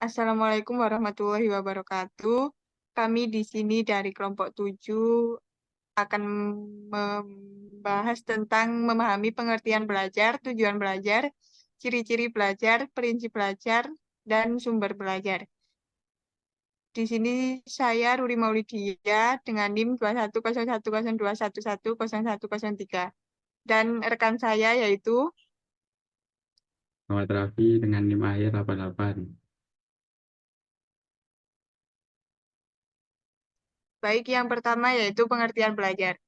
Assalamualaikum warahmatullahi wabarakatuh. Kami di sini dari kelompok 7 akan membahas tentang memahami pengertian belajar, tujuan belajar, ciri-ciri belajar, prinsip belajar, dan sumber belajar. Di sini saya Ruri Maulidia dengan NIM 210102110103 dan rekan saya yaitu Muhammad Raffi dengan NIM akhir 88. baik yang pertama yaitu pengertian belajar.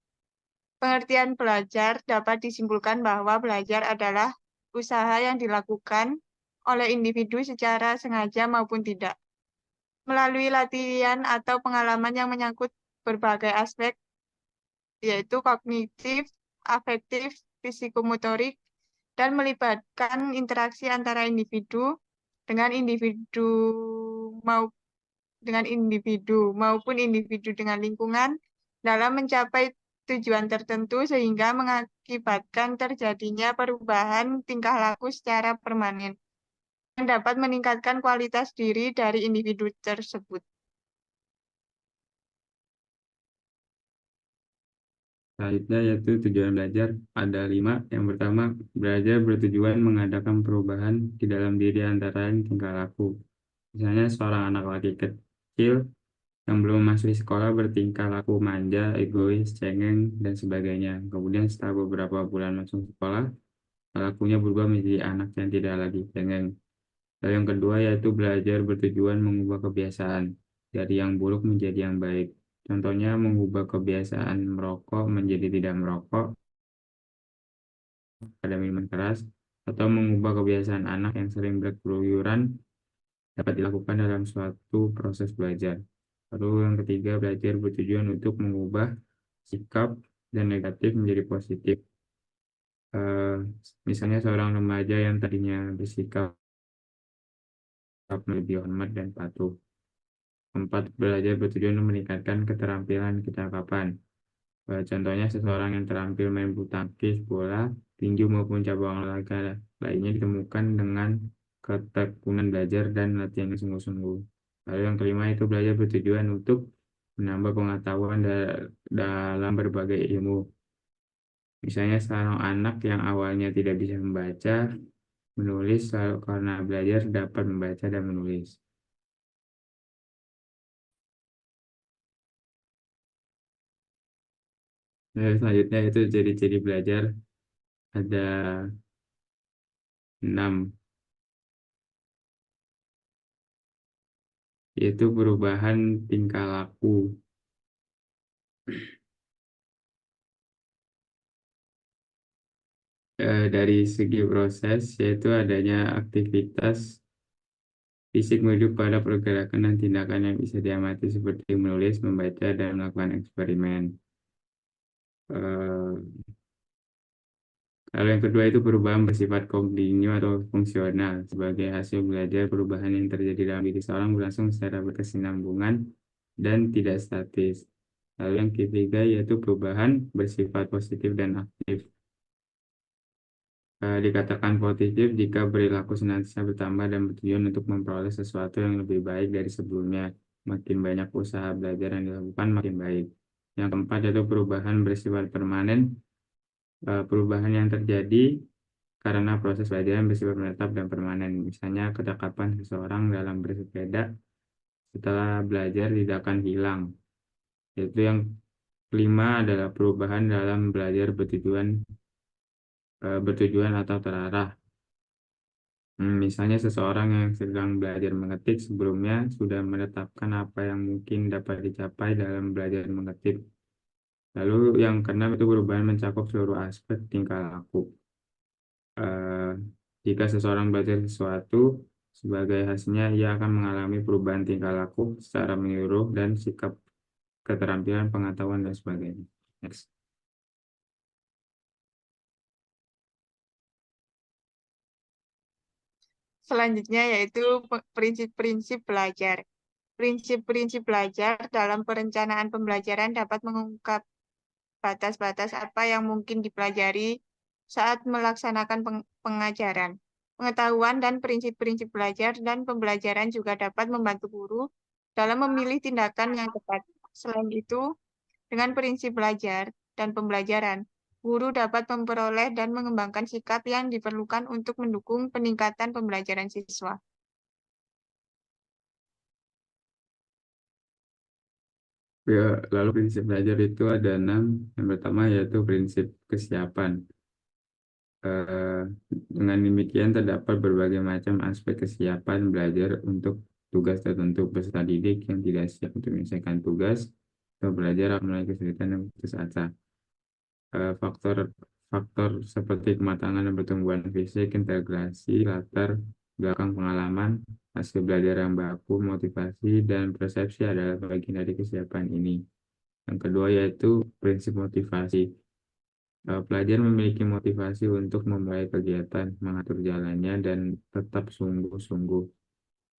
Pengertian belajar dapat disimpulkan bahwa belajar adalah usaha yang dilakukan oleh individu secara sengaja maupun tidak, melalui latihan atau pengalaman yang menyangkut berbagai aspek, yaitu kognitif, afektif, fisikomotorik, dan melibatkan interaksi antara individu dengan individu mau dengan individu maupun individu dengan lingkungan dalam mencapai tujuan tertentu sehingga mengakibatkan terjadinya perubahan tingkah laku secara permanen yang dapat meningkatkan kualitas diri dari individu tersebut. Selanjutnya yaitu tujuan belajar ada 5. Yang pertama, belajar bertujuan mengadakan perubahan di dalam diri antara lain tingkah laku. Misalnya seorang anak laki kecil yang belum masuk sekolah bertingkah laku manja, egois, cengeng, dan sebagainya. Kemudian setelah beberapa bulan masuk sekolah, lakunya berubah menjadi anak yang tidak lagi cengeng. Lalu yang kedua yaitu belajar bertujuan mengubah kebiasaan dari yang buruk menjadi yang baik. Contohnya mengubah kebiasaan merokok menjadi tidak merokok pada minuman keras, atau mengubah kebiasaan anak yang sering berkeluyuran dapat dilakukan dalam suatu proses belajar. Lalu yang ketiga, belajar bertujuan untuk mengubah sikap dan negatif menjadi positif. Eh, Misalnya seorang remaja yang tadinya bersikap lebih hormat dan patuh. Keempat, belajar bertujuan untuk meningkatkan keterampilan kecakapan. Contohnya seseorang yang terampil main bulu tangkis, bola, tinju maupun cabang olahraga lainnya ditemukan dengan ketekunan belajar dan latihan yang sungguh-sungguh. Lalu yang kelima itu belajar bertujuan untuk menambah pengetahuan dalam berbagai ilmu. Misalnya seorang anak yang awalnya tidak bisa membaca, menulis, lalu karena belajar dapat membaca dan menulis. Nah, selanjutnya itu ciri-ciri belajar ada 6, yaitu perubahan tingkah laku. Dari segi proses, yaitu adanya aktivitas fisik menuju pada pergerakan dan tindakan yang bisa diamati seperti menulis, membaca, dan melakukan eksperimen. Eh, Lalu yang kedua itu perubahan bersifat kontinu atau fungsional. Sebagai hasil belajar, perubahan yang terjadi dalam diri seorang berlangsung secara berkesinambungan dan tidak statis. Lalu yang ketiga yaitu perubahan bersifat positif dan aktif. Dikatakan positif jika perilaku senantiasa bertambah dan bertujuan untuk memperoleh sesuatu yang lebih baik dari sebelumnya. Makin banyak usaha belajar yang dilakukan, makin baik. Yang keempat yaitu perubahan bersifat permanen. Perubahan yang terjadi karena proses belajar yang bersifat menetap dan permanen. Misalnya ketakapan seseorang dalam bersepeda setelah belajar tidak akan hilang. Yaitu yang kelima adalah perubahan dalam belajar bertujuan atau terarah. Misalnya seseorang yang sedang belajar mengetik sebelumnya sudah menetapkan apa yang mungkin dapat dicapai dalam belajar mengetik. Lalu yang keenam itu perubahan mencakup seluruh aspek tingkah laku. Eh, Jika seseorang belajar sesuatu, sebagai hasilnya ia akan mengalami perubahan tingkah laku secara menyeluruh dan sikap, keterampilan, pengetahuan, dan sebagainya. Next. Selanjutnya yaitu prinsip-prinsip belajar. Prinsip-prinsip belajar dalam perencanaan pembelajaran dapat mengungkap batas-batas apa yang mungkin dipelajari saat melaksanakan pengajaran. Pengetahuan dan prinsip-prinsip belajar dan pembelajaran juga dapat membantu guru dalam memilih tindakan yang tepat. Selain itu, dengan prinsip belajar dan pembelajaran, guru dapat memperoleh dan mengembangkan sikap yang diperlukan untuk mendukung peningkatan pembelajaran siswa. Ya, lalu prinsip belajar itu ada 6. Yang pertama yaitu prinsip kesiapan. Eh, dengan demikian terdapat berbagai macam aspek kesiapan belajar untuk tugas tertentu. Peserta didik yang tidak siap untuk menyelesaikan tugas atau belajar akan mulai kesulitan dan putus asa. Faktor seperti kematangan dan pertumbuhan fisik, integrasi, latar belakang pengalaman, hasil belajar yang baku, motivasi, dan persepsi adalah bagian dari kesiapan ini. Yang kedua yaitu prinsip motivasi. Pelajar memiliki motivasi untuk memulai kegiatan, mengatur jalannya, dan tetap sungguh-sungguh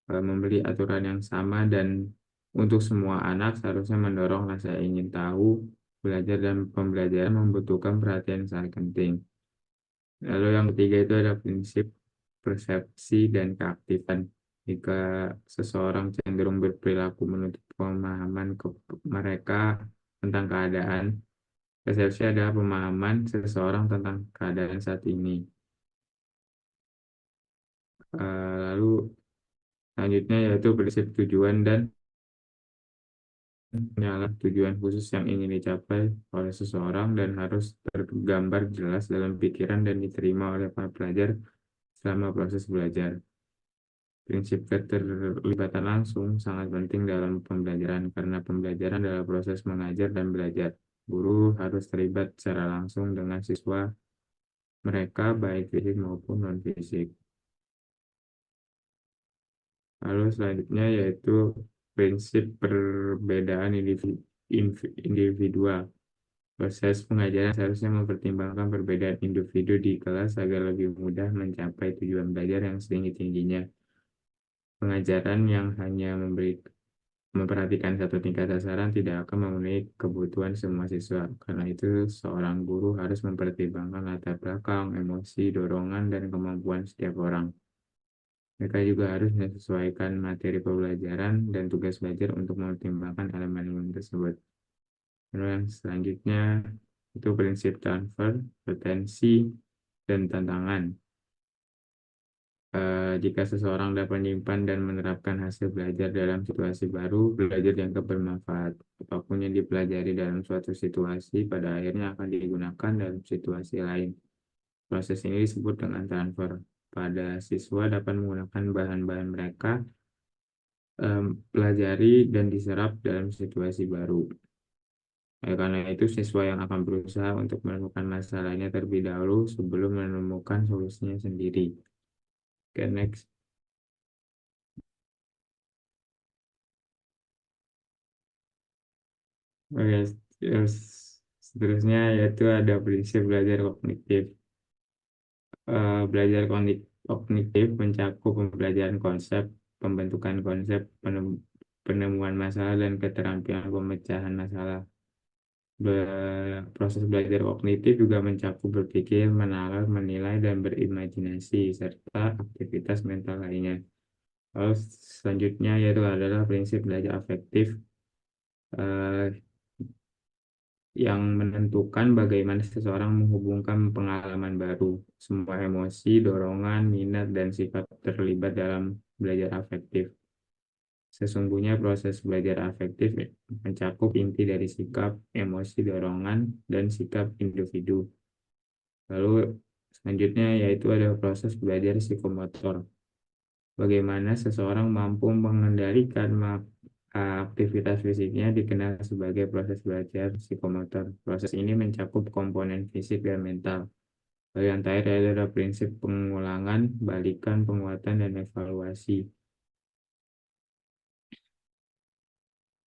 memberi aturan yang sama dan untuk semua anak seharusnya mendorong rasa ingin tahu, belajar dan pembelajaran membutuhkan perhatian yang sangat penting. Lalu yang ketiga itu ada prinsip persepsi dan keaktifan. Jika seseorang cenderung berperilaku menuntut pemahaman ke mereka tentang keadaan, persepsi adalah pemahaman seseorang tentang keadaan saat ini. Lalu selanjutnya yaitu prinsip tujuan dan menyalah tujuan khusus yang ingin dicapai oleh seseorang dan harus tergambar jelas dalam pikiran dan diterima oleh para pelajar selama proses belajar. Prinsip keterlibatan langsung sangat penting dalam pembelajaran karena pembelajaran adalah proses mengajar dan belajar. Guru harus terlibat secara langsung dengan siswa mereka baik fisik maupun non fisik. Lalu selanjutnya yaitu prinsip perbedaan individual. Proses pengajaran seharusnya mempertimbangkan perbedaan individu di kelas agar lebih mudah mencapai tujuan belajar yang setinggi-tingginya. Pengajaran yang hanya memperhatikan satu tingkat sasaran tidak akan memenuhi kebutuhan semua siswa. Karena itu, seorang guru harus mempertimbangkan latar belakang, emosi, dorongan, dan kemampuan setiap orang. Mereka juga harus menyesuaikan materi pembelajaran dan tugas belajar untuk mempertimbangkan elemen-elemen tersebut. Lalu yang selanjutnya itu prinsip transfer, potensi, dan tantangan. Jika seseorang dapat menyimpan dan menerapkan hasil belajar dalam situasi baru, belajar yang bermanfaat. Apapun yang dipelajari dalam suatu situasi, pada akhirnya akan digunakan dalam situasi lain. Proses ini disebut dengan transfer. Pada siswa dapat menggunakan bahan-bahan mereka pelajari dan diserap dalam situasi baru. Karena itu, siswa yang akan berusaha untuk menemukan masalahnya terlebih dahulu sebelum menemukan solusinya sendiri. Oke, next. Oke, terus seterusnya yaitu ada prinsip belajar kognitif. Belajar kognitif mencakup pembelajaran konsep, pembentukan konsep, penemuan masalah, dan keterampilan pemecahan masalah. Proses belajar kognitif juga mencakup berpikir, menalar, menilai, dan berimajinasi, serta aktivitas mental lainnya. Lalu selanjutnya yaitu adalah prinsip belajar afektif eh, yang menentukan bagaimana seseorang menghubungkan pengalaman baru. Semua emosi, dorongan, minat, dan sifat terlibat dalam belajar afektif. Sesungguhnya proses belajar afektif mencakup inti dari sikap, emosi, dorongan, dan sikap individu. Lalu selanjutnya yaitu ada proses belajar psikomotor. Bagaimana seseorang mampu mengendalikan aktivitas fisiknya dikenal sebagai proses belajar psikomotor. Proses ini mencakup komponen fisik dan mental. Lalu yang terakhir adalah prinsip pengulangan, balikan, penguatan, dan evaluasi.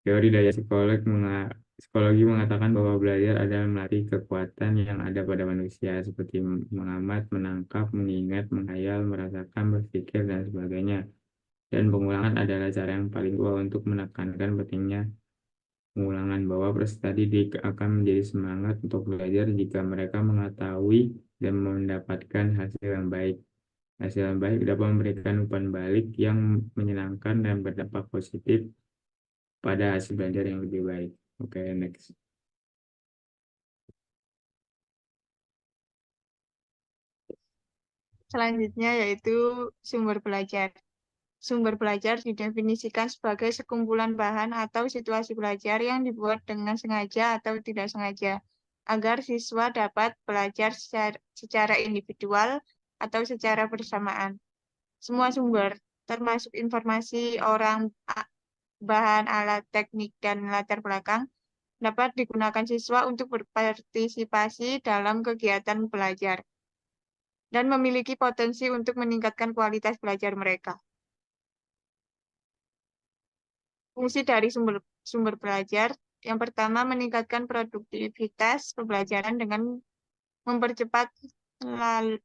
Teori daya psikologi mengatakan bahwa belajar adalah melatih kekuatan yang ada pada manusia, seperti mengamat, menangkap, mengingat, menghayal, merasakan, berpikir, dan sebagainya. Dan pengulangan adalah cara yang paling kuat untuk menekankan pentingnya pengulangan, bahwa peserta didik akan menjadi semangat untuk belajar jika mereka mengetahui dan mendapatkan hasil yang baik. Hasil yang baik dapat memberikan umpan balik yang menyenangkan dan berdampak positif pada hasil belajar yang lebih baik. Oke, next. Selanjutnya yaitu sumber belajar. Sumber belajar didefinisikan sebagai sekumpulan bahan atau situasi belajar yang dibuat dengan sengaja atau tidak sengaja, agar siswa dapat belajar secara individual atau secara bersamaan. Semua sumber, termasuk informasi orang, bahan, alat, teknik, dan latar belakang, dapat digunakan siswa untuk berpartisipasi dalam kegiatan belajar dan memiliki potensi untuk meningkatkan kualitas belajar mereka. Fungsi dari sumber belajar, yang pertama meningkatkan produktivitas pembelajaran dengan mempercepat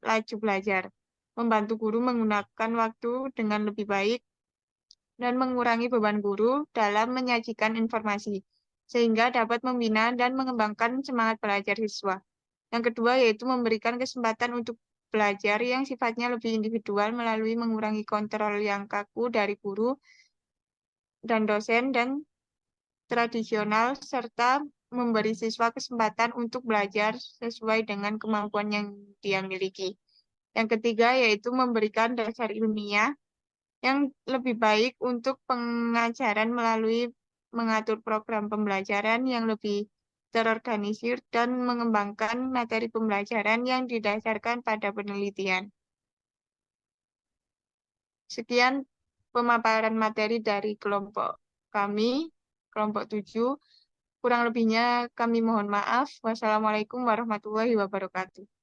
laju belajar, membantu guru menggunakan waktu dengan lebih baik, dan mengurangi beban guru dalam menyajikan informasi, sehingga dapat membina dan mengembangkan semangat belajar siswa. Yang kedua yaitu memberikan kesempatan untuk belajar yang sifatnya lebih individual melalui mengurangi kontrol yang kaku dari guru dan dosen dan tradisional, serta memberi siswa kesempatan untuk belajar sesuai dengan kemampuan yang dia miliki. Yang ketiga yaitu memberikan dasar ilmiah yang lebih baik untuk pengajaran melalui mengatur program pembelajaran yang lebih terorganisir dan mengembangkan materi pembelajaran yang didasarkan pada penelitian. Sekian pemaparan materi dari kelompok kami, kelompok 7. Kurang lebihnya kami mohon maaf. Wassalamualaikum warahmatullahi wabarakatuh.